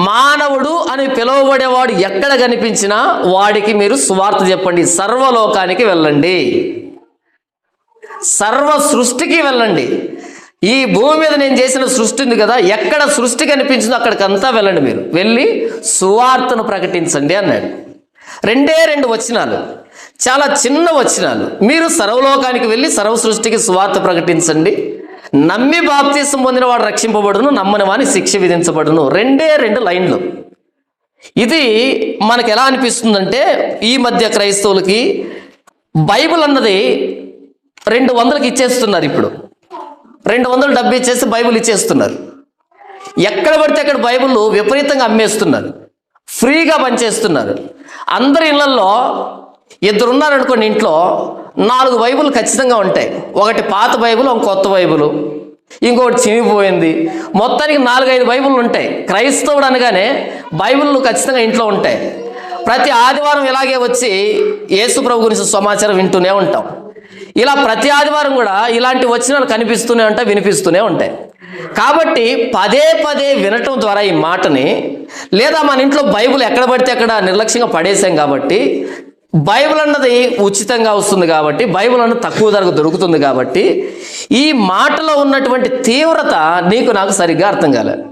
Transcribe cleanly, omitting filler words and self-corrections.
మానవుడు అని పిలువబడేవాడు ఎక్కడ కనిపించినా వాడికి మీరు సువార్త చెప్పండి. సర్వలోకానికి వెళ్ళండి, సర్వ సృష్టికి వెళ్ళండి. ఈ భూమి మీద నేను చేసిన సృష్టి ఉంది కదా, ఎక్కడ సృష్టి కనిపించిందో అక్కడికంతా వెళ్ళండి, మీరు వెళ్ళి సువార్తను ప్రకటించండి అన్నాడు. 2 వచనాలు, చాలా చిన్న వచనాలు. మీరు సర్వలోకానికి వెళ్ళి సర్వ సృష్టికి సువార్త ప్రకటించండి. నమ్మి బాప్తీసం పొందిన వాడు రక్షింపబడును, నమ్మని వాని శిక్ష విధించబడును. 2 లైన్లు. ఇది మనకు ఎలా అనిపిస్తుందంటే, ఈ మధ్య క్రైస్తవులకి బైబిల్ అన్నది 200కి ఇచ్చేస్తున్నారు. ఇప్పుడు 200 డబ్బు ఇచ్చేసి బైబిల్ ఇచ్చేస్తున్నారు. ఎక్కడ పడితే అక్కడ బైబిల్ విపరీతంగా అమ్మేస్తున్నారు, ఫ్రీగా పనిచేస్తున్నారు. అందరి ఇళ్లలో 2 ఉన్నారనుకోండి, ఇంట్లో 4 బైబిల్ ఖచ్చితంగా ఉంటాయి. ఒకటి పాత బైబిల్, ఒక కొత్త బైబిల్, ఇంకొకటి చినిగిపోయింది. మొత్తానికి 4-5 బైబిల్ ఉంటాయి. క్రైస్తవుడు అనగానే బైబిళ్ళు ఖచ్చితంగా ఇంట్లో ఉంటాయి. ప్రతి ఆదివారం ఇలాగే వచ్చి యేసు ప్రభు గురించి సమాచారం వింటూనే ఉంటాం. ఇలా ప్రతి ఆదివారం కూడా ఇలాంటి వచనాలు కనిపిస్తూనే ఉంటాయి, వినిపిస్తూనే ఉంటాయి. కాబట్టి పదే వినటం ద్వారా ఈ మాటని, లేదా మన ఇంట్లో బైబిల్ ఎక్కడ పడితే అక్కడ నిర్లక్ష్యంగా పడేసాం కాబట్టి, బైబిల్ అన్నది ఉచితంగా వస్తుంది కాబట్టి, బైబిల్ అన్నది తక్కువ ధరకు దొరుకుతుంది కాబట్టి, ఈ మాటలో ఉన్నటువంటి తీవ్రత నీకు నాకు సరిగ్గా అర్థం కాలేదు.